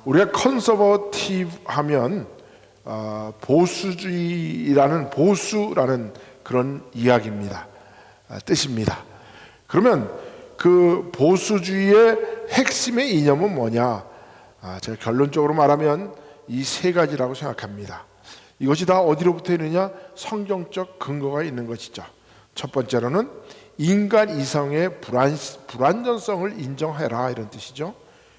우리가 컨서버티브 하면 보수주의라는 보수라는 그런 이야기입니다. 뜻입니다. 그러면 그 보수주의의 핵심의 이념은 뭐냐? 제가 결론적으로 말하면 이 세 가지라고 생각합니다. 이것이 다 어디로부터 있느냐? 성경적 근거가 있는 것이죠. 첫 번째로는 인간 이성의 불완전성을 인정해라, 이런 뜻이죠.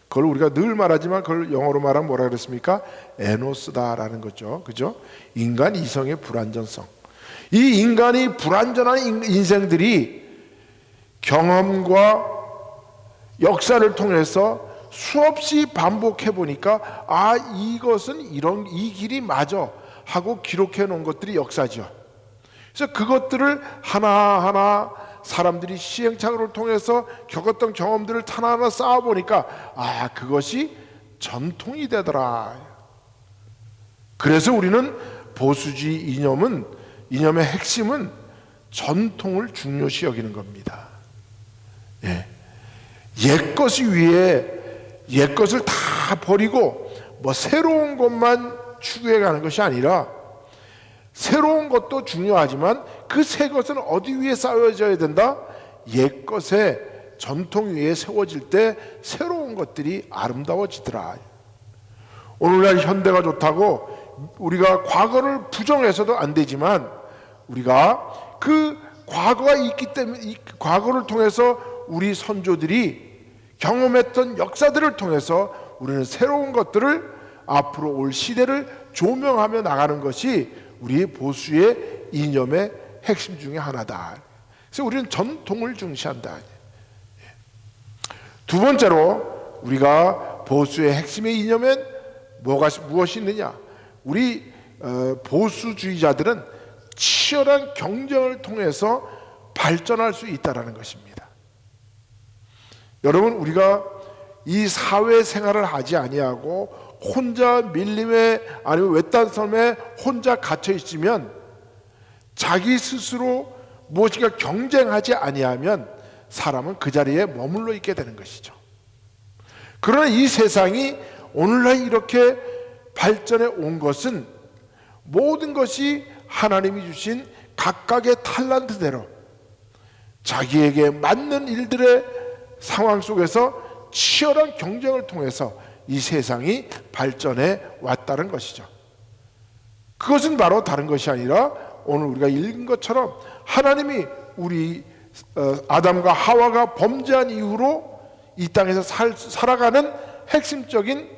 그걸 우리가 늘 말하지만 그걸 영어로 말하면 뭐라 그랬습니까? 에노스다라는 거죠. 그죠? 인간 이성의 불완전성. 이 인간이 불완전한 인생들이 경험과 역사를 통해서 수없이 반복해 보니까 이것은 이 길이 맞아 하고 기록해 놓은 것들이 역사죠. 그래서 그것들을 하나하나 사람들이 시행착오를 통해서 겪었던 경험들을 하나하나 쌓아보니까 그것이 전통이 되더라. 그래서 우리는 보수주의 이념의 핵심은 전통을 중요시 여기는 겁니다. 옛것이 위에 옛것을 다 버리고 새로운 것만 추구해 가는 것이 아니라, 새로운 것도 중요하지만 그 새 것은 어디 위에 쌓여져야 된다? 옛것의 전통 위에 세워질 때 새로운 것들이 아름다워지더라. 오늘날 현대가 좋다고 우리가 과거를 부정해서도 안 되지만, 우리가 그 과거가 있기 때문에 이 과거를 통해서 우리 선조들이 경험했던 역사들을 통해서 우리는 새로운 것들을 앞으로 올 시대를 조명하며 나가는 것이 우리의 보수의 이념의 핵심 중에 하나다. 그래서 우리는 전통을 중시한다. 두 번째로 우리가 보수의 핵심의 이념엔 무엇이 있느냐? 우리 보수주의자들은 치열한 경쟁을 통해서 발전할 수 있다는 것입니다. 여러분, 우리가 이 사회생활을 하지 아니하고 혼자 밀림에 아니면 외딴 섬에 혼자 갇혀 있으면, 자기 스스로 무엇인가 경쟁하지 아니하면 사람은 그 자리에 머물러 있게 되는 것이죠. 그러나 이 세상이 오늘날 이렇게 발전해 온 것은 모든 것이 하나님이 주신 각각의 탤런트대로 자기에게 맞는 일들의 상황 속에서 치열한 경쟁을 통해서 이 세상이 발전해 왔다는 것이죠. 그것은 바로 다른 것이 아니라 오늘 우리가 읽은 것처럼 하나님이 우리 아담과 하와가 범죄한 이후로 이 땅에서 살아가는 핵심적인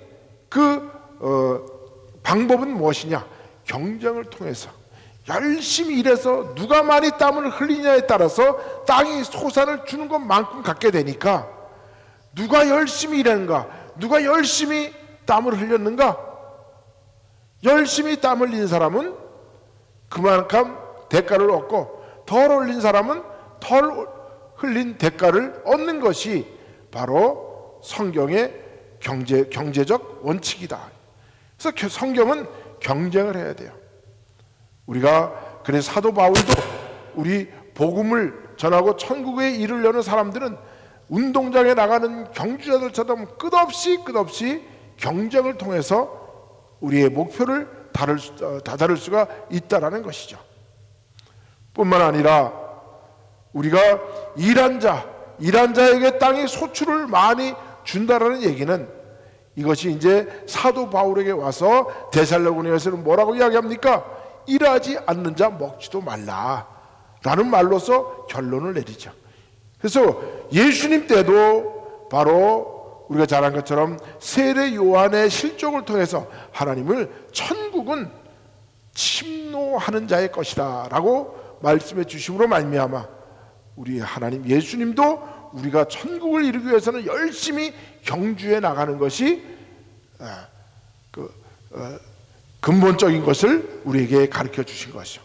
방법은 무엇이냐? 경쟁을 통해서 열심히 일해서 누가 많이 땀을 흘리냐에 따라서 땅이 소산을 주는 것만큼 갖게 되니까, 누가 열심히 일했는가, 누가 열심히 땀을 흘렸는가, 열심히 땀 흘린 사람은 그만큼 대가를 얻고, 덜 흘린 사람은 덜 흘린 대가를 얻는 것이 바로 성경의 경제적 원칙이다. 그래서 성경은 경쟁을 해야 돼요. 그래서 사도 바울도 우리 복음을 전하고 천국에 이르려는 사람들은 운동장에 나가는 경주자들처럼 끝없이 경쟁을 통해서 우리의 목표를 다다를 수가 있다라는 것이죠. 뿐만 아니라 우리가 일한 자에게 땅이 소출을 많이 준다라는 얘기는, 이것이 이제 사도 바울에게 와서 데살로니가에서는 뭐라고 이야기합니까? 일하지 않는 자 먹지도 말라 라는 말로서 결론을 내리죠. 그래서 예수님 때도 바로 우리가 잘 안 것처럼 세례 요한의 실족을 통해서 하나님을 천국은 침노하는 자의 것이다 라고 말씀해 주심으로 말미암아 우리 하나님 예수님도 우리가 천국을 이루기 위해서는 열심히 경주해 나가는 것이 근본적인 것을 우리에게 가르쳐 주신 것이죠.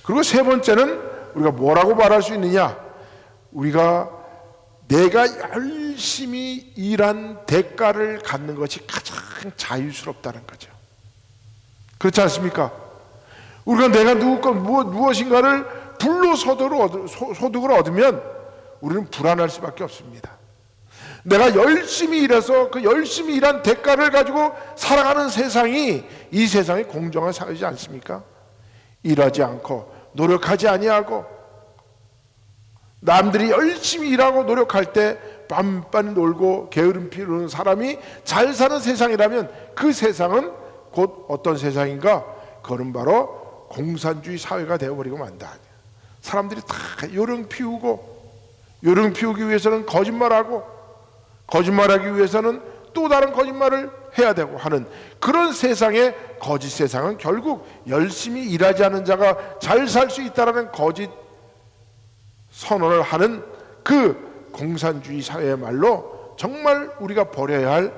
그리고 세 번째는 우리가 뭐라고 말할 수 있느냐? 우리가 내가 열심히 일한 대가를 갖는 것이 가장 자유스럽다는 거죠. 그렇지 않습니까? 우리가 내가 무엇인가를 불로소득을 얻으면 우리는 불안할 수밖에 없습니다. 내가 열심히 일해서 그 열심히 일한 대가를 가지고 살아가는 세상이 이 세상이 공정한 사회이지 않습니까? 일하지 않고 노력하지 아니하고 남들이 열심히 일하고 노력할 때 빤빤히 놀고 게으름 피우는 사람이 잘 사는 세상이라면 그 세상은 곧 어떤 세상인가? 그건 바로 공산주의 사회가 되어버리고 만다. 사람들이 다 요령 피우기 위해서는 거짓말하고, 거짓말하기 위해서는 또 다른 거짓말을 해야 되고 하는 그런 세상에, 거짓 세상은 결국 열심히 일하지 않은 자가 잘 살 수 있다는 거짓 선언을 하는 그 공산주의 사회야말로 정말 우리가 버려야 할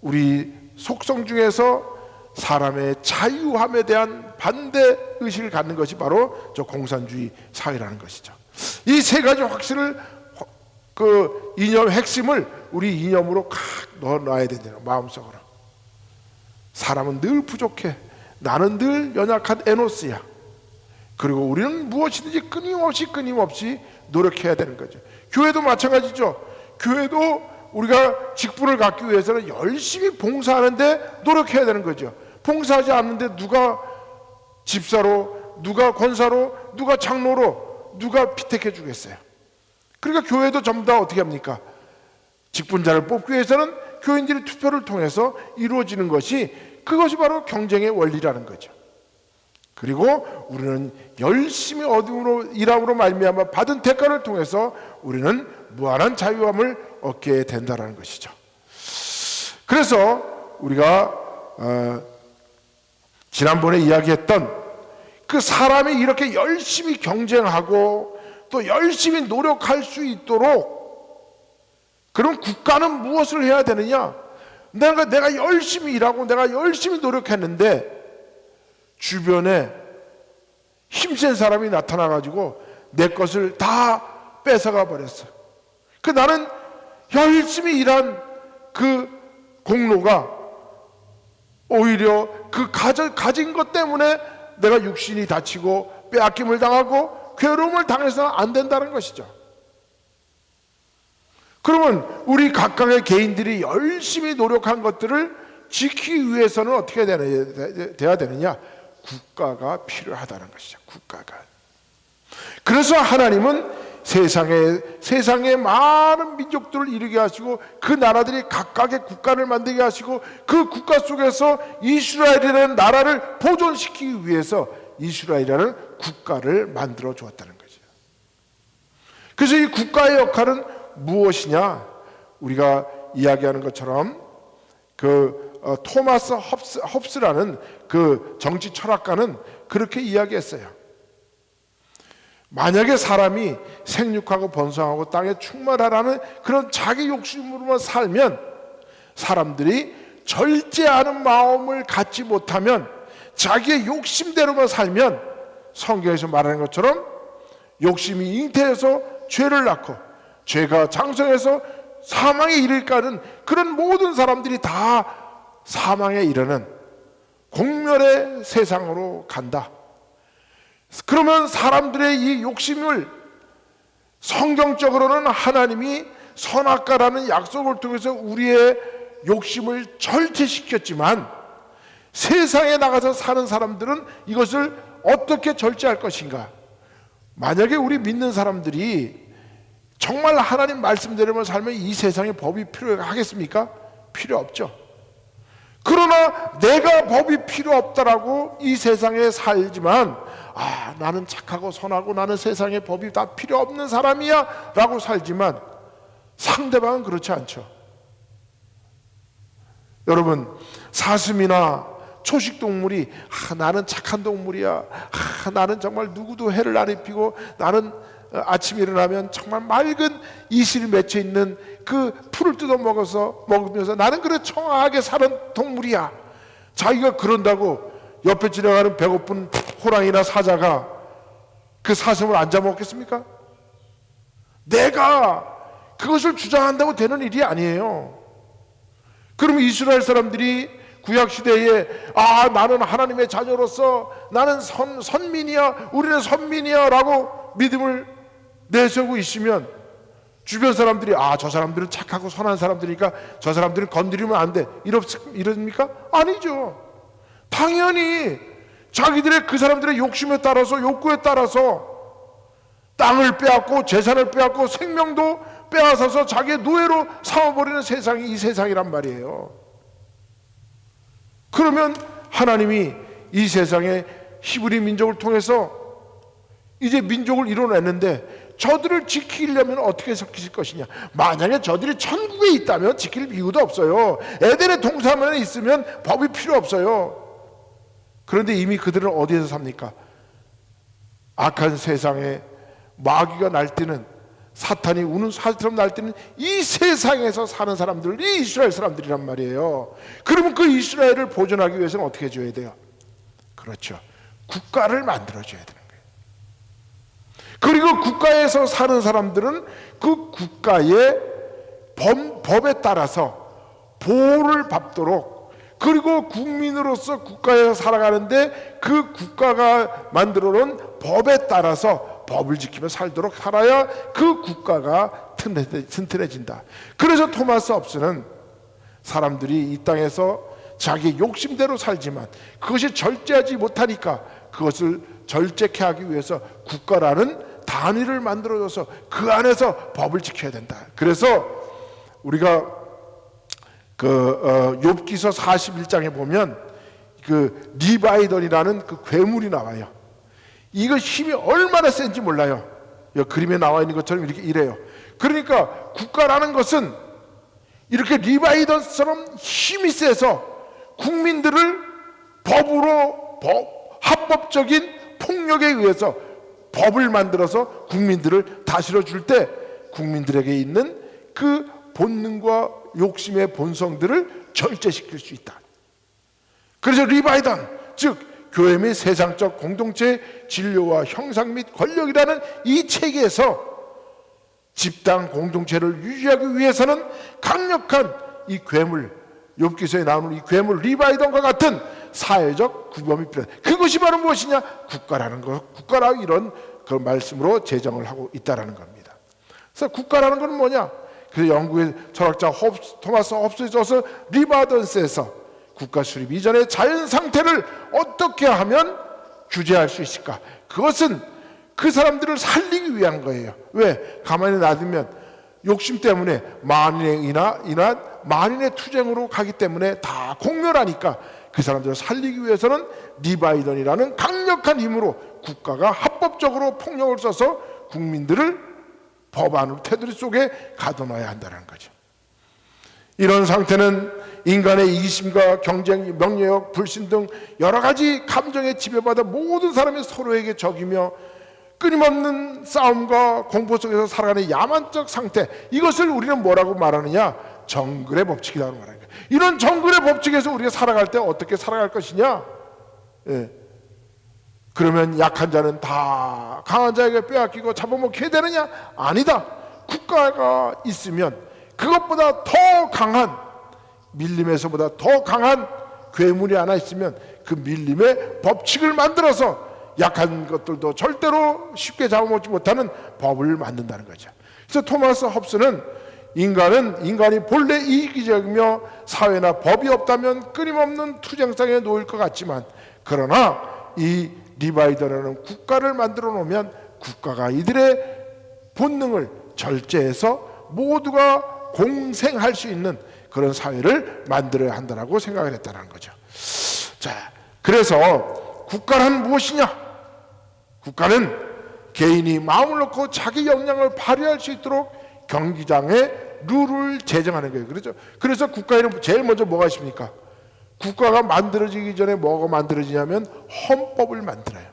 우리 속성 중에서 사람의 자유함에 대한 반대 의식을 갖는 것이 바로 저 공산주의 사회라는 것이죠. 이 세 가지 확신을, 그 이념 핵심을 우리 이념으로 칵 넣어놔야 된다는 마음속으로. 사람은 늘 부족해. 나는 늘 연약한 에노스야. 그리고 우리는 무엇이든지 끊임없이 노력해야 되는 거죠. 교회도 마찬가지죠. 교회도 우리가 직분을 갖기 위해서는 열심히 봉사하는데 노력해야 되는 거죠. 봉사하지 않는데 누가 집사로, 누가 권사로, 누가 장로로, 누가 피택해 주겠어요? 그러니까 교회도 전부 다 어떻게 합니까? 직분자를 뽑기 위해서는 교인들이 투표를 통해서 이루어지는 것이, 그것이 바로 경쟁의 원리라는 거죠. 그리고 우리는 열심히 어둠으로 일함으로 말미암아 받은 대가를 통해서 우리는 무한한 자유함을 얻게 된다는 것이죠. 그래서 우리가 지난번에 이야기했던 그 사람이 이렇게 열심히 경쟁하고 또 열심히 노력할 수 있도록, 그럼 국가는 무엇을 해야 되느냐? 내가 열심히 일하고 내가 열심히 노력했는데 주변에 힘센 사람이 나타나가지고 내 것을 다 뺏어가 버렸어. 그 나는 열심히 일한 그 공로가 오히려 그 가진 것 때문에 내가 육신이 다치고 빼앗김을 당하고 괴로움을 당해서는 안 된다는 것이죠. 그러면 우리 각각의 개인들이 열심히 노력한 것들을 지키기 위해서는 어떻게 돼야 되느냐? 국가가 필요하다는 것이죠. 국가가. 그래서 하나님은 세상에 많은 민족들을 이루게 하시고 그 나라들이 각각의 국가를 만들게 하시고 그 국가 속에서 이스라엘이라는 나라를 보존시키기 위해서 이스라엘이라는 국가를 만들어 주었다는 거죠. 그래서 이 국가의 역할은 무엇이냐? 우리가 이야기하는 것처럼 토마스 홉스라는 그 정치 철학가는 그렇게 이야기했어요. 만약에 사람이 생육하고 번성하고 땅에 충만하라는 그런 자기 욕심으로만 살면, 사람들이 절제하는 마음을 갖지 못하면, 자기의 욕심대로만 살면, 성경에서 말하는 것처럼 욕심이 잉태해서 죄를 낳고 죄가 장성해서 사망에 이를까는 그런 모든 사람들이 다 사망에 이르는 공멸의 세상으로 간다. 그러면 사람들의 이 욕심을 성경적으로는 하나님이 선악과라는 약속을 통해서 우리의 욕심을 절제시켰지만, 세상에 나가서 사는 사람들은 이것을 어떻게 절제할 것인가? 만약에 우리 믿는 사람들이 정말 하나님 말씀대로만 살면 이 세상에 법이 필요하겠습니까? 필요 없죠. 그러나 내가 법이 필요 없다라고 이 세상에 살지만, 나는 착하고 선하고 나는 세상에 법이 다 필요 없는 사람이야 라고 살지만, 상대방은 그렇지 않죠. 여러분, 사슴이나 초식동물이 나는 착한 동물이야, 나는 정말 누구도 해를 안 입히고, 나는 아침에 일어나면 정말 맑은 이슬이 맺혀 있는 그 풀을 뜯어 먹으면서 나는 그래 청아하게 사는 동물이야. 자기가 그런다고 옆에 지나가는 배고픈 호랑이나 사자가 그 사슴을 안 잡아먹겠습니까? 내가 그것을 주장한다고 되는 일이 아니에요. 그럼 이스라엘 사람들이 구약시대에 나는 하나님의 자녀로서 나는 선민이야, 우리는 선민이야 라고 믿음을 내세우고 있으면 주변 사람들이 저 사람들은 착하고 선한 사람들이니까 저 사람들은 건드리면 안 돼 이럽니까? 아니죠. 당연히 자기들의 그 사람들의 욕심에 따라서 욕구에 따라서 땅을 빼앗고 재산을 빼앗고 생명도 빼앗아서 자기의 노예로 삼아버리는 세상이 이 세상이란 말이에요. 그러면 하나님이 이 세상에 히브리 민족을 통해서 이제 민족을 이뤄냈는데 저들을 지키려면 어떻게 지킬 것이냐. 만약에 저들이 천국에 있다면 지킬 이유도 없어요. 에덴의 동산에 있으면 법이 필요 없어요. 그런데 이미 그들은 어디에서 삽니까? 악한 세상에 마귀가 날뛰는, 사탄이 우는 사슴처럼 날뛰는 이 세상에서 사는 사람들이 이스라엘 사람들이란 말이에요. 그러면 그 이스라엘을 보존하기 위해서는 어떻게 해줘야 돼요? 그렇죠. 국가를 만들어줘야 되는 거예요. 그리고 국가에서 사는 사람들은 그 국가의 법에 따라서 보호를 받도록, 그리고 국민으로서 국가에서 살아가는데 그 국가가 만들어 놓은 법에 따라서 법을 지키며 살도록 살아야 그 국가가 튼튼해진다. 그래서 토마스 홉스는 사람들이 이 땅에서 자기 욕심대로 살지만 그것이 절제하지 못하니까 그것을 절제케 하기 위해서 국가라는 단위를 만들어줘서 그 안에서 법을 지켜야 된다. 그래서 우리가 욥기서 41장에 보면 그 리바이던이라는 그 괴물이 나와요. 이거 힘이 얼마나 센지 몰라요. 그림에 나와 있는 것처럼 이렇게 이래요. 그러니까 국가라는 것은 이렇게 리바이던처럼 힘이 세서 국민들을 법으로 합법적인 폭력에 의해서 법을 만들어서 국민들을 다스려 줄 때 국민들에게 있는 그 본능과 욕심의 본성들을 절제시킬 수 있다. 그래서 리바이던, 즉 교회 및 세상적 공동체의 진료와 형상 및 권력이라는 이 체계에서 집단 공동체를 유지하기 위해서는 강력한 이 괴물, 욥기서에 나오는 이 괴물 리바이던과 같은 사회적 구범이 필요하다. 그것이 바로 무엇이냐? 국가라는 것, 국가라 이런 그 말씀으로 제정을 하고 있다라는 겁니다. 그래서 국가라는 건 뭐냐? 그래서 영국의 철학자 토마스 홉스에서 리바던스에서 국가 수립 이전의 자연 상태를 어떻게 하면 규제할 수 있을까? 그것은 그 사람들을 살리기 위한 거예요. 왜? 가만히 놔두면 욕심 때문에 만인의 인한 만인의 투쟁으로 가기 때문에 다 공멸하니까 그 사람들을 살리기 위해서는 리바이던이라는 강력한 힘으로 국가가 합법적으로 폭력을 써서 국민들을 법안으로 테두리 속에 가둬놔야 한다는 거죠. 이런 상태는 인간의 이기심과 경쟁, 명예욕, 불신 등 여러 가지 감정에 지배받아 모든 사람이 서로에게 적이며 끊임없는 싸움과 공포 속에서 살아가는 야만적 상태, 이것을 우리는 뭐라고 말하느냐? 정글의 법칙이라고 말하는 거예요. 이런 정글의 법칙에서 우리가 살아갈 때 어떻게 살아갈 것이냐? 그러면 약한 자는 다 강한 자에게 빼앗기고 잡아먹게 되느냐? 아니다. 국가가 있으면 그것보다 더 강한, 밀림에서보다 더 강한 괴물이 하나 있으면 그 밀림의 법칙을 만들어서 약한 것들도 절대로 쉽게 잡아먹지 못하는 법을 만든다는 거죠. 그래서 토마스 홉스는 인간이 본래 이기적이며 사회나 법이 없다면 끊임없는 투쟁성에 놓일 것 같지만, 그러나 이 리바이더라는 국가를 만들어 놓으면 국가가 이들의 본능을 절제해서 모두가 공생할 수 있는 그런 사회를 만들어야 한다고 생각을 했다는 거죠. 자, 그래서 국가란 무엇이냐? 국가는 개인이 마음을 놓고 자기 역량을 발휘할 수 있도록 경기장에 룰을 제정하는 거예요. 그렇죠? 그래서 국가에는 제일 먼저 뭐가 있습니까? 국가가 만들어지기 전에 뭐가 만들어지냐면 헌법을 만들어요.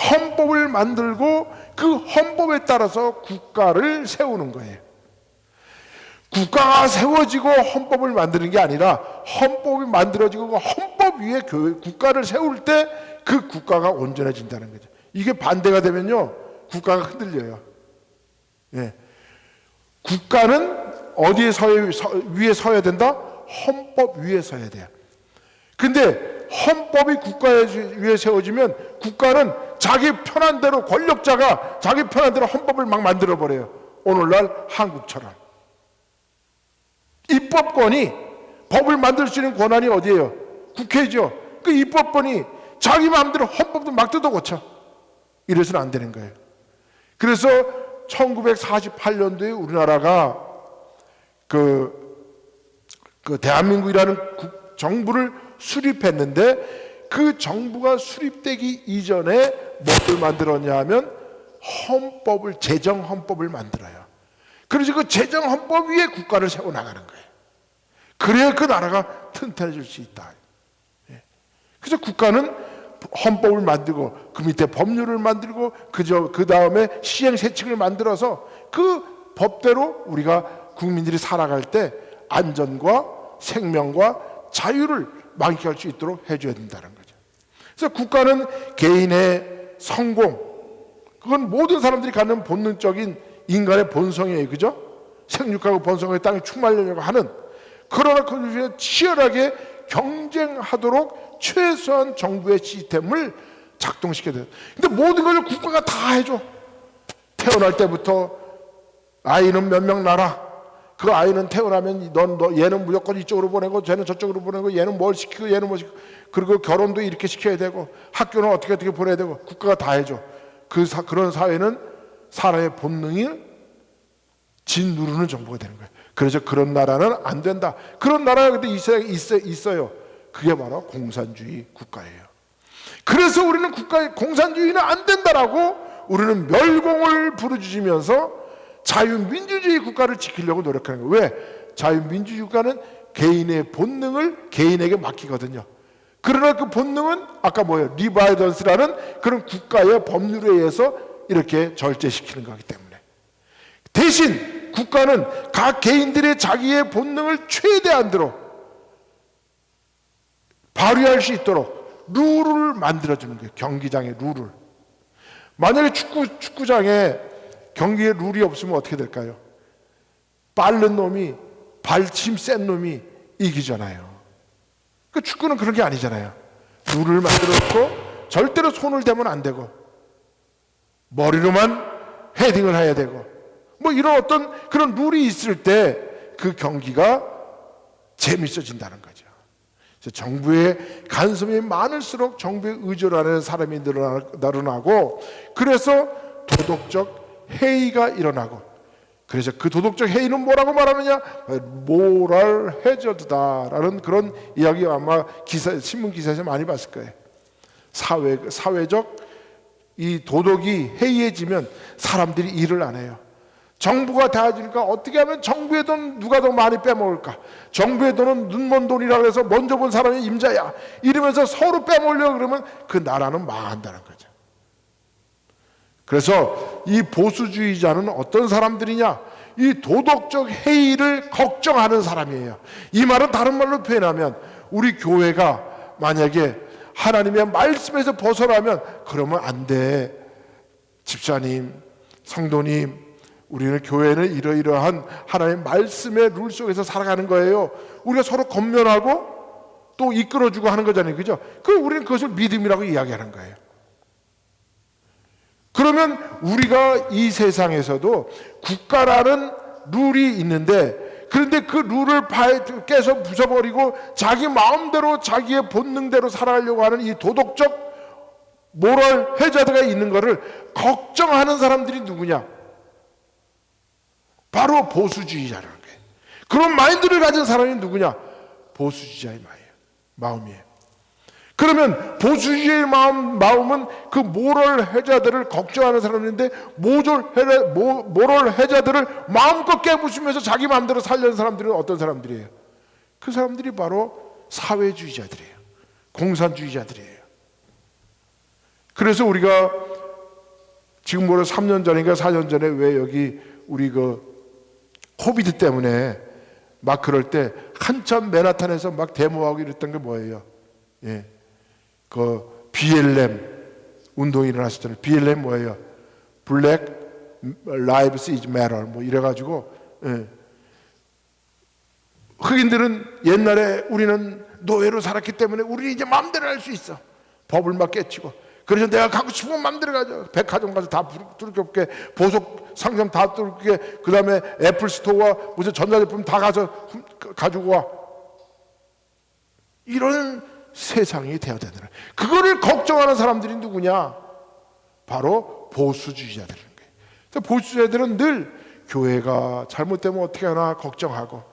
헌법을 만들고 그 헌법에 따라서 국가를 세우는 거예요. 국가가 세워지고 헌법을 만드는 게 아니라 헌법이 만들어지고 그 헌법 위에 국가를 세울 때 그 국가가 온전해진다는 거죠. 이게 반대가 되면요, 국가가 흔들려요. 국가는 어디에 위에 서야 된다? 헌법 위에 서야 돼요. 근데 헌법이 국가에 위해 세워지면 국가는 자기 편한 대로, 권력자가 자기 편한 대로 헌법을 막 만들어 버려요. 오늘날 한국처럼. 입법권이, 법을 만들 수 있는 권한이 어디예요? 국회죠. 그 입법권이 자기 마음대로 헌법도 막 뜯어 고쳐. 이래서는 안 되는 거예요. 그래서 1948년도에 우리나라가 그 대한민국이라는 정부를 수립했는데, 그 정부가 수립되기 이전에 뭘 만들었냐 하면 헌법을, 제정 헌법을 만들어요. 그래서 그 제정 헌법 위에 국가를 세워나가는 거예요. 그래야 그 나라가 튼튼해질 수 있다. 그래서 국가는 헌법을 만들고 그 밑에 법률을 만들고 그 다음에 시행세칙을 만들어서 그 법대로 우리가 국민들이 살아갈 때 안전과 생명과 자유를 만끽할 수 있도록 해줘야 된다는 거죠. 그래서 국가는 개인의 성공, 그건 모든 사람들이 갖는 본능적인 인간의 본성이에요. 그죠? 생육하고 본성의 땅에 충만하려고 하는, 그러나 그 중에 치열하게 경쟁하도록 최소한 정부의 시스템을 작동시켜야 돼요. 근데 모든 걸 국가가 다 해줘. 태어날 때부터 아이는 몇 명 낳아. 그 아이는 태어나면 얘는 무조건 이쪽으로 보내고 쟤는 저쪽으로 보내고, 얘는 뭘 시키고 얘는 뭘 시키고, 그리고 결혼도 이렇게 시켜야 되고 학교는 어떻게 보내야 되고, 국가가 다 해줘. 그런 사회는 사람의 본능이 짓누르는 정부가 되는 거예요. 그래서 그런 나라는 안 된다. 그런 나라가 근데 있어요. 그게 바로 공산주의 국가예요. 그래서 우리는 공산주의는 안 된다라고 우리는 멸공을 부르짖으면서 자유민주주의 국가를 지키려고 노력하는 거예요. 왜? 자유민주주의 국가는 개인의 본능을 개인에게 맡기거든요. 그러나 그 본능은 아까 뭐예요? 리바이던스라는 그런 국가의 법률에 의해서 이렇게 절제시키는 거기 때문에, 대신 국가는 각 개인들의 자기의 본능을 최대한대로 발휘할 수 있도록 룰을 만들어주는 거예요. 경기장의 룰을. 만약에 축구장에 경기에 룰이 없으면 어떻게 될까요? 빠른 놈이, 발힘 센 놈이 이기잖아요. 그 축구는 그런 게 아니잖아요. 룰을 만들었고 절대로 손을 대면 안 되고 머리로만 헤딩을 해야 되고, 뭐 이런 어떤 그런 룰이 있을 때 그 경기가 재밌어진다는 거죠. 정부의 간섭이 많을수록 정부에 의존하는 사람이 늘어나고, 그래서 도덕적 해이가 일어나고, 그래서 그 도덕적 해이는 뭐라고 말하느냐? 모럴 해저드다라는 그런 이야기 아마 신문 기사에서 많이 봤을 거예요. 사회적 이 도덕이 해이해지면 사람들이 일을 안 해요. 정부가 다 해주니까 어떻게 하면 정부의 돈 누가 더 많이 빼먹을까? 정부의 돈은 눈먼 돈이라고 해서 먼저 본 사람이 임자야 이러면서 서로 빼먹으려고 그러면 그 나라는 망한다는 거죠. 그래서 이 보수주의자는 어떤 사람들이냐? 이 도덕적 해이를 걱정하는 사람이에요. 이 말은 다른 말로 표현하면, 우리 교회가 만약에 하나님의 말씀에서 벗어나면 그러면 안 돼. 집사님, 성도님, 우리는 교회는 이러이러한 하나님의 말씀의 룰 속에서 살아가는 거예요. 우리가 서로 권면하고 또 이끌어주고 하는 거잖아요. 그죠? 우리는 그것을 믿음이라고 이야기하는 거예요. 그러면 우리가 이 세상에서도 국가라는 룰이 있는데, 그런데 그 룰을 깨서 부숴버리고 자기 마음대로 자기의 본능대로 살아가려고 하는 이 도덕적 모럴 해자드가 있는 것을 걱정하는 사람들이 누구냐? 바로 보수주의자라는 거예요. 그런 마인드를 가진 사람이 누구냐? 보수주의자의 마음이에요. 그러면 보수주의의 마음은 그 모럴 해자들을 걱정하는 사람인데, 모럴 해자들을 마음껏 깨부수면서 자기 마음대로 살려는 사람들은 어떤 사람들이에요? 그 사람들이 바로 사회주의자들이에요. 공산주의자들이에요. 그래서 우리가 지금 3년 전인가 4년 전에 왜 여기 우리 코비드 때문에 막 그럴 때 한참 맨하탄에서 막 데모하고 이랬던 게 뭐예요? 예. BLM 운동이 일어났었잖아요. BLM 뭐예요? Black Lives is Matter 뭐 이래가지고, 예. 흑인들은 옛날에 우리는 노예로 살았기 때문에 우리는 이제 마음대로 할 수 있어. 법을 막 깨치고. 그래서 내가 갖고 싶으면 마음대로 가져. 백화점 가서 다 뚫게, 보석 상점 다 뚫게, 그 다음에 애플 스토어와 무슨 전자제품 다 가서 가지고 와. 이런 세상이 되어야 되더라. 그거를 걱정하는 사람들이 누구냐? 바로 보수주의자들인 거예요. 보수주의자들은 늘 교회가 잘못되면 어떻게 하나 걱정하고,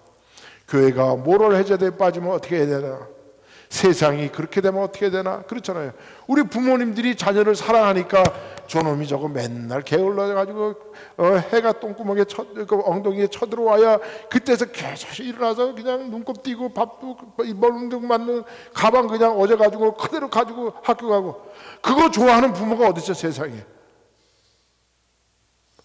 교회가 모럴 해제대에 빠지면 어떻게 해야 되나, 세상이 그렇게 되면 어떻게 되나, 그렇잖아요. 우리 부모님들이 자녀를 사랑하니까 저놈이 저거 맨날 게을러가지고 해가 똥구멍에 엉덩이에 쳐들어와야 그때서 계속 일어나서 그냥 눈곱 띄고 밥도 먹는 맞는 가방 그냥 어제 가지고 그대로 가지고 학교 가고. 그거 좋아하는 부모가 어디 있어 세상에.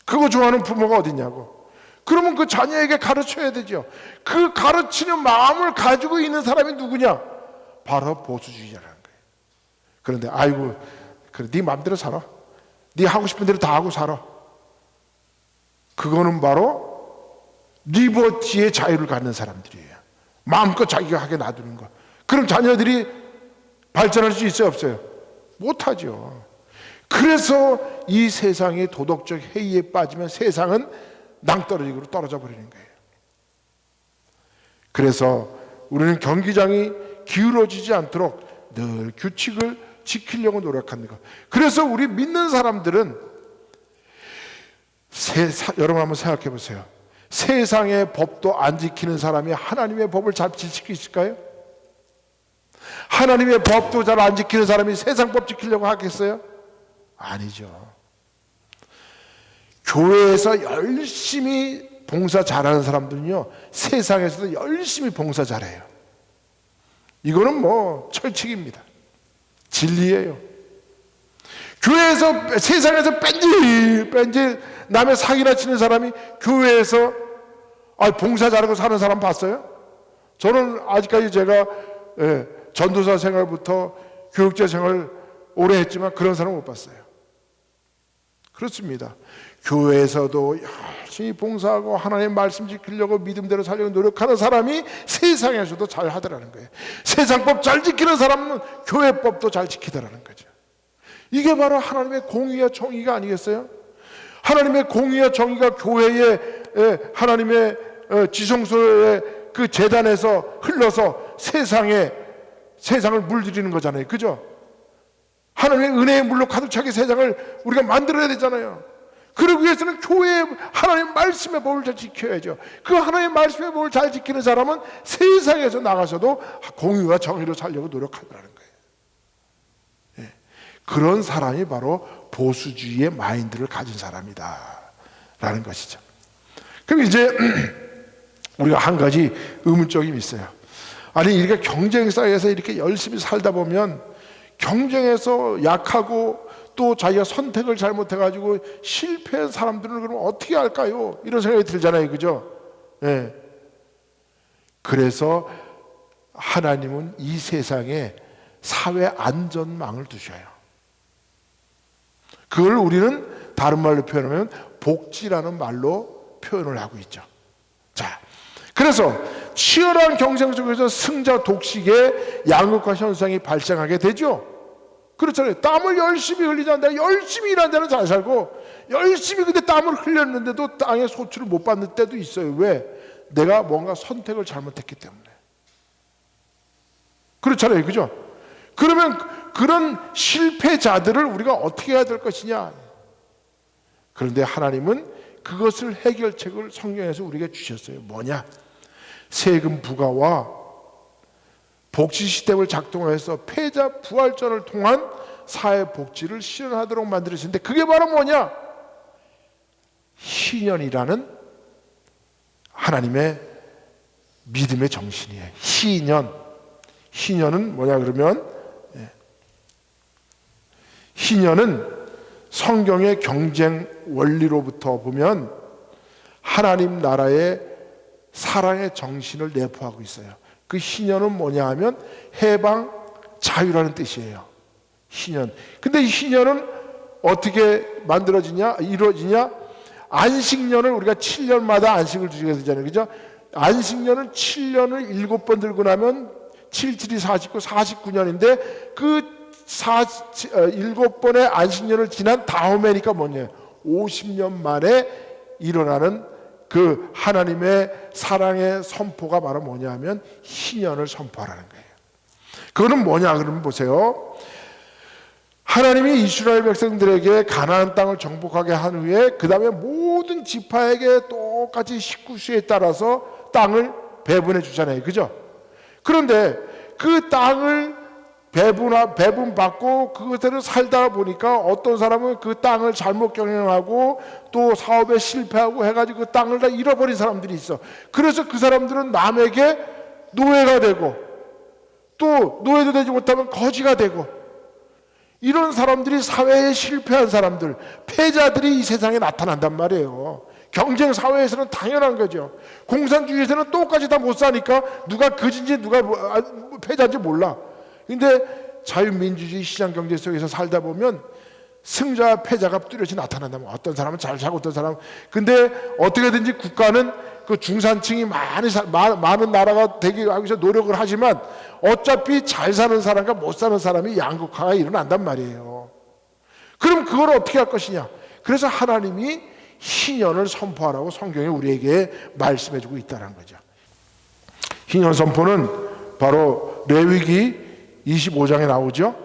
그거 좋아하는 부모가 어딨냐고. 그러면 그 자녀에게 가르쳐야 되죠. 그 가르치는 마음을 가지고 있는 사람이 누구냐? 바로 보수주의자라는 거예요. 그런데 아이고, 그래, 네 마음대로 살아. 네 하고 싶은 대로 다 하고 살아. 그거는 바로 리버티의 자유를 갖는 사람들이에요. 마음껏 자기가 하게 놔두는 거. 그럼 자녀들이 발전할 수 있어요, 없어요? 못하죠. 그래서 이 세상의 도덕적 해이에 빠지면 세상은 낭떠러지로 떨어져 버리는 거예요. 그래서 우리는 경기장이 기울어지지 않도록 늘 규칙을 지키려고 노력하는 것. 그래서 우리 믿는 사람들은 여러분 한번 생각해 보세요. 세상의 법도 안 지키는 사람이 하나님의 법을 잘 지킬 수 있을까요? 하나님의 법도 잘 안 지키는 사람이 세상 법 지키려고 하겠어요? 아니죠. 교회에서 열심히 봉사 잘하는 사람들은요, 세상에서도 열심히 봉사 잘해요. 이거는 뭐 철칙입니다. 진리예요. 교회에서, 세상에서 뺀질 남의 사기나 치는 사람이 교회에서 봉사 잘하고 사는 사람 봤어요? 저는 아직까지 제가 전도사 생활부터 교육자 생활 오래 했지만 그런 사람 못 봤어요. 그렇습니다. 교회에서도 열심히 봉사하고 하나님의 말씀 지키려고 믿음대로 살려고 노력하는 사람이 세상에서도 잘 하더라는 거예요. 세상법 잘 지키는 사람은 교회법도 잘 지키더라는 거죠. 이게 바로 하나님의 공의와 정의가 아니겠어요? 하나님의 공의와 정의가 교회에 하나님의 지성소의 그 제단에서 흘러서 세상을 물들이는 거잖아요. 그죠? 하나님의 은혜의 물로 가득 차게 세상을 우리가 만들어야 되잖아요. 그러기 위해서는 교회의 하나님의 말씀의 법을 잘 지켜야죠. 그 하나님의 말씀의 법을 잘 지키는 사람은 세상에서 나가서도 공의와 정의로 살려고 노력하더라는 거예요. 그런 사람이 바로 보수주의의 마인드를 가진 사람이다 라는 것이죠. 그럼 이제 우리가 한 가지 의문점이 있어요. 아니, 이렇게 경쟁 사회에서 이렇게 열심히 살다 보면 경쟁에서 약하고 또 자기가 선택을 잘못해가지고 실패한 사람들은 그럼 어떻게 할까요? 이런 생각이 들잖아요. 그죠? 네. 그래서 하나님은 이 세상에 사회 안전망을 두셔요. 그걸 우리는 다른 말로 표현하면 복지라는 말로 표현을 하고 있죠. 자, 그래서 치열한 경쟁 속에서 승자 독식의 양극화 현상이 발생하게 되죠. 그렇잖아요. 땀을 열심히 흘리지 않는다. 열심히 일하는 데는 잘 살고, 열심히 근데 땀을 흘렸는데도 땅에 소출을 못 받는 때도 있어요. 왜? 내가 뭔가 선택을 잘못했기 때문에. 그렇잖아요. 그죠? 그러면 그런 실패자들을 우리가 어떻게 해야 될 것이냐? 그런데 하나님은 그것을 해결책을 성경에서 우리에게 주셨어요. 뭐냐? 세금 부과와 복지 시스템을 작동해서 패자 부활전을 통한 사회 복지를 실현하도록 만들으시는데, 그게 바로 뭐냐? 희년이라는 하나님의 믿음의 정신이에요. 희년은 뭐냐 그러면, 희년은 성경의 경쟁 원리로부터 보면 하나님 나라의 사랑의 정신을 내포하고 있어요. 그 희년은 뭐냐 하면 해방, 자유라는 뜻이에요. 희년. 근데 이 희년은 어떻게 만들어지냐, 이루어지냐? 안식년을 우리가 7년마다 안식을 주게 되잖아요. 그죠? 안식년은 7년을 7번 들고 나면 77이 49, 49년인데 그 7번의 안식년을 지난 다음에니까 뭐냐, 50년 만에 일어나는 그 하나님의 사랑의 선포가 바로 뭐냐 하면 희년을 선포하라는 거예요. 그거는 뭐냐 그러면 보세요. 하나님이 이스라엘 백성들에게 가나안 땅을 정복하게 한 후에 그 다음에 모든 지파에게 똑같이 식구수에 따라서 땅을 배분해 주잖아요. 그죠? 그런데 그 땅을 배분받고 그것대로 살다 보니까 어떤 사람은 그 땅을 잘못 경영하고 또 사업에 실패하고 해가지고 그 땅을 다 잃어버린 사람들이 있어. 그래서 그 사람들은 남에게 노예가 되고 또 노예도 되지 못하면 거지가 되고, 이런 사람들이 사회에 실패한 사람들, 패자들이 이 세상에 나타난단 말이에요. 경쟁 사회에서는 당연한 거죠. 공산주의에서는 똑같이 다 못 사니까 누가 거지인지 누가 패자인지 몰라. 근데 자유민주주의 시장경제 속에서 살다 보면 승자와 패자가 뚜렷이 나타난다면, 어떤 사람은 잘 살고 어떤 사람은, 근데 어떻게든지 국가는 그 중산층이 많은 나라가 되기 위해서 노력을 하지만 어차피 잘 사는 사람과 못 사는 사람이 양극화가 일어난단 말이에요. 그럼 그걸 어떻게 할 것이냐? 그래서 하나님이 희년을 선포하라고 성경에 우리에게 말씀해주고 있다는 거죠. 희년 선포는 바로 레위기 25장에 나오죠.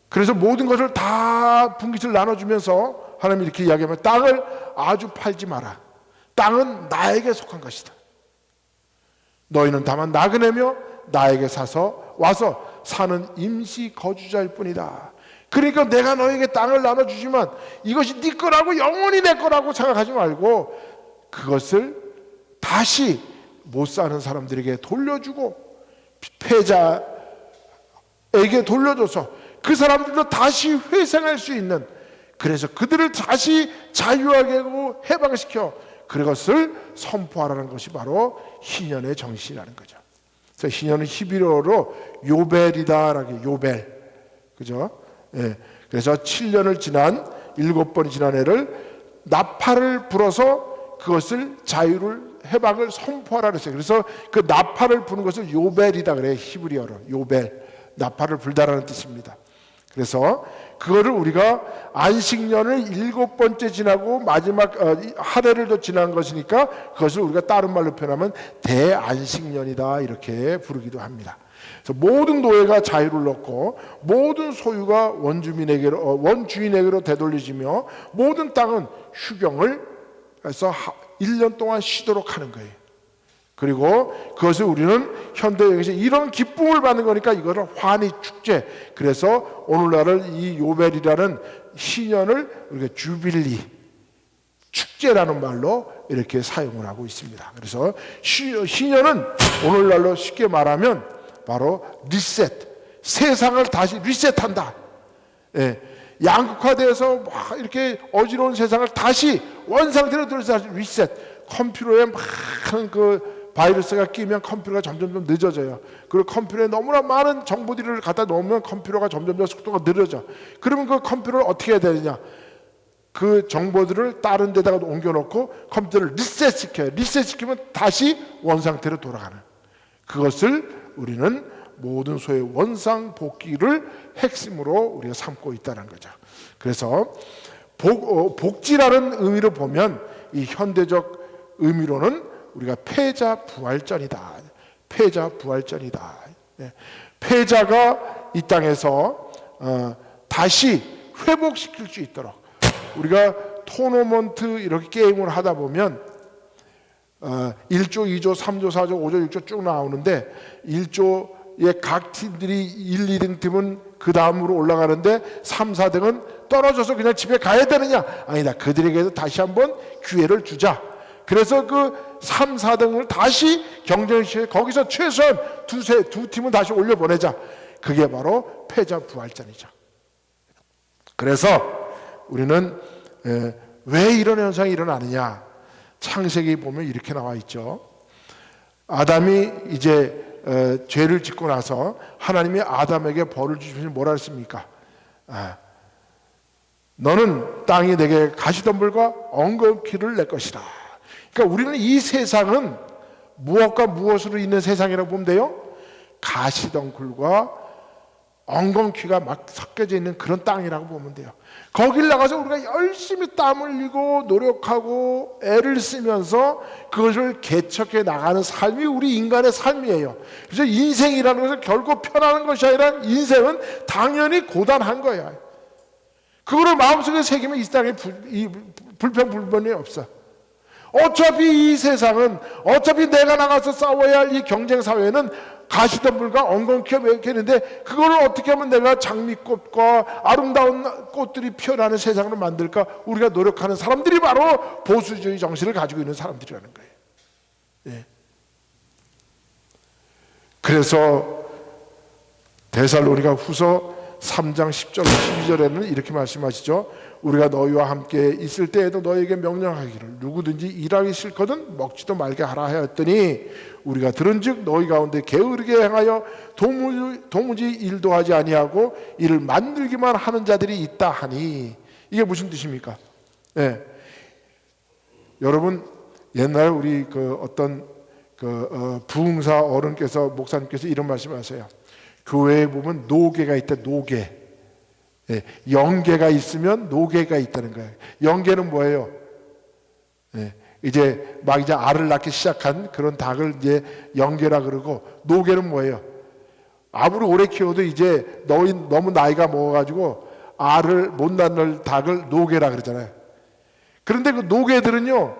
그래서 모든 것을 다 분깃을 나눠주면서 하나님이 이렇게 이야기하면, 땅을 아주 팔지 마라. 땅은 나에게 속한 것이다. 너희는 다만 나그네며 나에게 와서 사는 임시 거주자일 뿐이다. 그러니까 내가 너에게 땅을 나눠주지만 이것이 네 거라고, 영원히 내 거라고 생각하지 말고 그것을 다시 못 사는 사람들에게 돌려주고 패자에게 돌려줘서 그 사람들도 다시 회생할 수 있는, 그래서 그들을 다시 자유하게 하고 해방시켜 그것을 선포하라는 것이 바로 희년의 정신이라는 거죠. 그래서 희년은 히브리어로 요벨이다라고, 요벨, 그죠? 예. 그래서 7년을 지난 7번이 지난 해를 나팔을 불어서 그것을 자유를 해방을 선포하라 그랬어요. 그래서 그 나팔을 부는 것을 요벨이다 그래요. 히브리어로 요벨, 나팔을 불다라는 뜻입니다. 그래서 그거를 우리가 안식년을 7번째 지나고 마지막 한 해를 더 지난 것이니까 그것을 우리가 다른 말로 표현하면 대안식년이다 이렇게 부르기도 합니다. 그래서 모든 노예가 자유를 얻고 모든 소유가 원주인에게로 되돌려지며 모든 땅은 휴경을 해서 1년 동안 쉬도록 하는 거예요. 그리고 그것을 우리는 현대에서 이런 기쁨을 받는 거니까 이거를 환희 축제, 그래서 오늘날을 이 요벨이라는 희년을 우리가 주빌리 축제라는 말로 이렇게 사용을 하고 있습니다. 그래서 희년은 오늘날로 쉽게 말하면 바로 리셋, 세상을 다시 리셋한다. 예, 양극화되어서 막 이렇게 어지러운 세상을 다시 원상태로 들어서 리셋. 컴퓨터에 많은 그 바이러스가 끼면 컴퓨터가 점점 늦어져요. 그리고 컴퓨터에 너무나 많은 정보들을 갖다 놓으면 컴퓨터가 점점 속도가 느려져. 그러면 그 컴퓨터를 어떻게 해야 되느냐? 그 정보들을 다른 데다가 옮겨놓고 컴퓨터를 리셋시켜요. 리셋시키면 다시 원상태로 돌아가는, 그것을 우리는 모든 소의 원상 복귀를 핵심으로 우리가 삼고 있다는 거죠. 그래서 복지라는 의미로 보면 이 현대적 의미로는 우리가 패자 부활전이다. 패자 부활전이다. 패자가 이 땅에서 다시 회복시킬 수 있도록, 우리가 토너먼트 이렇게 게임을 하다 보면 1조, 2조, 3조, 4조, 5조, 6조 쭉 나오는데 1조의 각 팀들이 1, 2등 팀은 그 다음으로 올라가는데 3, 4등은 떨어져서 그냥 집에 가야 되느냐? 아니다. 그들에게도 다시 한번 기회를 주자. 그래서 그 3, 4등을 다시 경쟁시켜 거기서 최소한 두 팀은 다시 올려보내자. 그게 바로 패자 부활전이죠. 그래서 우리는 왜 이런 현상이 일어나느냐? 창세기 보면 이렇게 나와 있죠. 아담이 이제 죄를 짓고 나서 하나님이 아담에게 벌을 주시면서 뭐라 했습니까? 너는 땅이 내게 가시덤불과 엉겅퀴를 낼 것이라. 그러니까 우리는 이 세상은 무엇과 무엇으로 있는 세상이라고 보면 돼요? 가시덩굴과 엉겅퀴가 막 섞여져 있는 그런 땅이라고 보면 돼요. 거길 나가서 우리가 열심히 땀 흘리고 노력하고 애를 쓰면서 그것을 개척해 나가는 삶이 우리 인간의 삶이에요. 그래서 인생이라는 것은 결코 편안한 것이 아니라 인생은 당연히 고단한 거야. 그거를 마음속에 새기면 이 땅에 불평불만이 없어. 어차피 이 세상은, 어차피 내가 나가서 싸워야 할 이 경쟁 사회는 가시덤불과 엉겅퀴가 맺혀있는데, 그거를 어떻게 하면 내가 장미꽃과 아름다운 꽃들이 피어나는 세상으로 만들까? 우리가 노력하는 사람들이 바로 보수주의 정신을 가지고 있는 사람들이라는 거예요. 예. 그래서 데살로니가 후서 3장 10절 12절에는 이렇게 말씀하시죠. 우리가 너희와 함께 있을 때에도 너희에게 명령하기를 누구든지 일하기 싫거든 먹지도 말게 하라 하였더니 우리가 들은즉 너희 가운데 게으르게 행하여 도무지 일도 하지 아니하고 이를 만들기만 하는 자들이 있다 하니, 이게 무슨 뜻입니까? 네. 여러분, 옛날 우리 어떤 부흥사 어른께서, 목사님께서 이런 말씀하세요. 교회에 보면 노계가 있다. 노계. 예, 영계가 있으면 노계가 있다는 거예요. 영계는 뭐예요? 예, 이제 알을 낳기 시작한 그런 닭을 이제 영계라 그러고, 노계는 뭐예요? 아무리 오래 키워도 이제 너무 나이가 먹어가지고 알을 못 낳는 닭을 노계라 그러잖아요. 그런데 그 노계들은요,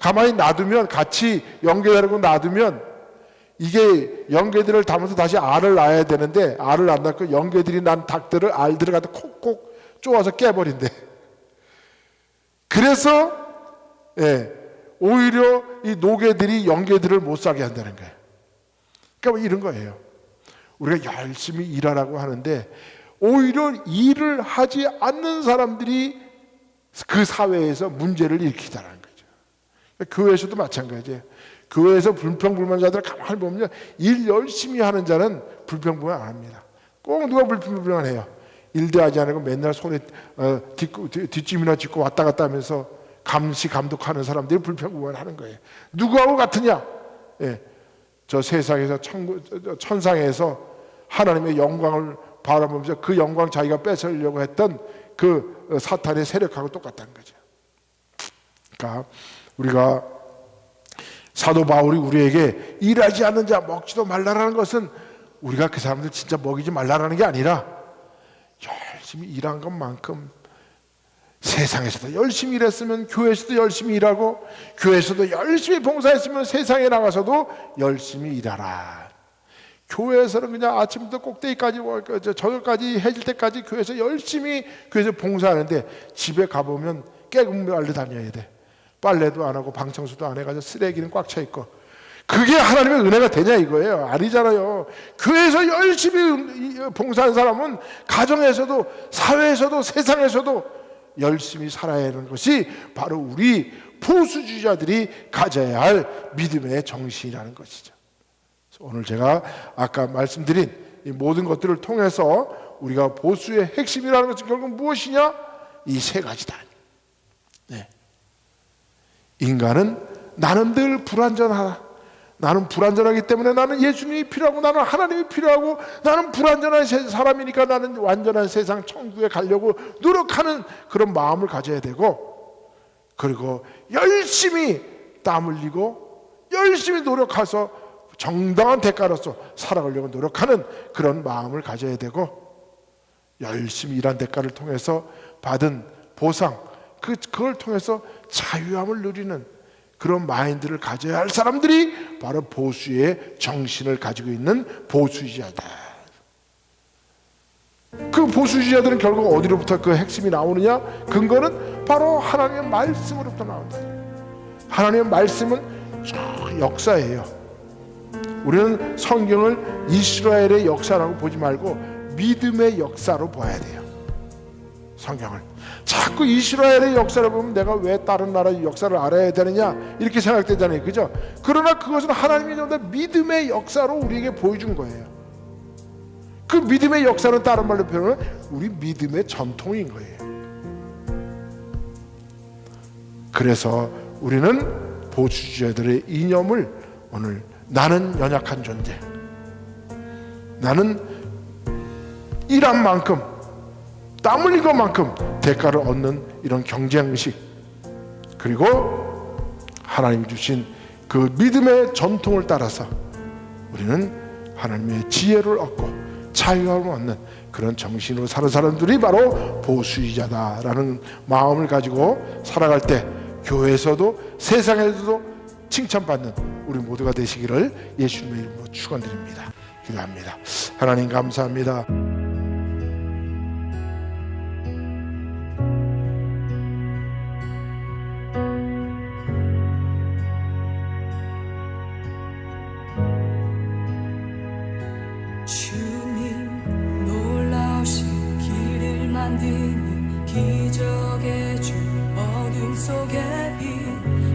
가만히 놔두면, 같이 영계라고 놔두면 이게 영계들을 담아서 다시 알을 낳아야 되는데, 알을 안 낳고 영계들이 난 닭들을 알들을 갖다 콕콕 쪼아서 깨버린대. 그래서 오히려 이 노계들이 영계들을 못 사게 한다는 거예요. 그러니까 이런 거예요. 우리가 열심히 일하라고 하는데 오히려 일을 하지 않는 사람들이 그 사회에서 문제를 일으키다는 거죠. 교회에서도 마찬가지예요. 교회에서 불평불만자들 가만히 보면 일 열심히 하는 자는 불평불만 안 합니다. 꼭 누가 불평불만해요. 일도 하지 않고 맨날 손에 뒷짐이나 짚고 왔다 갔다 하면서 감시 감독하는 사람들이 불평불만하는 거예요. 누구하고 같으냐? 예, 저 세상에서 천상에서 하나님의 영광을 바라보면서 그 영광 자기가 뺏으려고 했던 그 사탄의 세력하고 똑같다는 거죠. 그러니까 우리가, 사도 바울이 우리에게 일하지 않는 자 먹지도 말라라는 것은 우리가 그 사람들 진짜 먹이지 말라라는 게 아니라, 열심히 일한 것만큼 세상에서도 열심히 일했으면 교회에서도 열심히 일하고, 교회에서도 열심히 봉사했으면 세상에 나가서도 열심히 일하라. 교회에서는 그냥 아침부터 꼭대기까지 저녁까지 해질 때까지 교회에서 열심히 교회에서 봉사하는데, 집에 가보면 깨금 빨래 다녀야 돼. 빨래도 안 하고 방청소도 안 해가지고 쓰레기는 꽉 차 있고, 그게 하나님의 은혜가 되냐 이거예요. 아니잖아요. 교회에서 열심히 봉사한 사람은 가정에서도 사회에서도 세상에서도 열심히 살아야 하는 것이 바로 우리 보수주의자들이 가져야 할 믿음의 정신이라는 것이죠. 오늘 제가 아까 말씀드린 이 모든 것들을 통해서 우리가 보수의 핵심이라는 것은 결국 무엇이냐? 이 세 가지다. 네. 인간은 나는 늘 불완전하다. 나는 불완전하기 때문에 나는 예수님이 필요하고, 나는 하나님이 필요하고, 나는 불완전한 사람이니까 나는 완전한 세상 천국에 가려고 노력하는 그런 마음을 가져야 되고, 그리고 열심히 땀 흘리고 열심히 노력해서 정당한 대가로서 살아가려고 노력하는 그런 마음을 가져야 되고, 열심히 일한 대가를 통해서 받은 보상, 그걸 통해서 자유함을 누리는 그런 마인드를 가져야 할 사람들이 바로 보수의 정신을 가지고 있는 보수주의자다. 그 보수주의자들은 결국 어디로부터 그 핵심이 나오느냐? 근거는 바로 하나님의 말씀으로부터 나온다. 하나님의 말씀은 역사예요. 우리는 성경을 이스라엘의 역사라고 보지 말고 믿음의 역사로 봐야 돼요. 성경을 자꾸 이스라엘의 역사를 보면 내가 왜 다른 나라의 역사를 알아야 되느냐 이렇게 생각되잖아요. 그죠? 그러나 그것은 하나님이 정말 믿음의 역사로 우리에게 보여준 거예요. 그 믿음의 역사는 다른 말로 표현하면 우리 믿음의 전통인 거예요. 그래서 우리는 보수주의자들의 이념을 오늘 나는 연약한 존재, 나는 일한 만큼, 땀 흘린 것만큼 대가를 얻는 이런 경쟁의식, 그리고 하나님이 주신 그 믿음의 전통을 따라서 우리는 하나님의 지혜를 얻고 자유함을 얻는 그런 정신으로 사는 사람들이 바로 보수의자다라는 마음을 가지고 살아갈 때 교회에서도 세상에서도 칭찬받는 우리 모두가 되시기를 예수님의 이름으로 축원드립니다. 기도합니다. 하나님 감사합니다. 주님 놀라우신 길을 만드는 기적의 주 어둠 속에 빛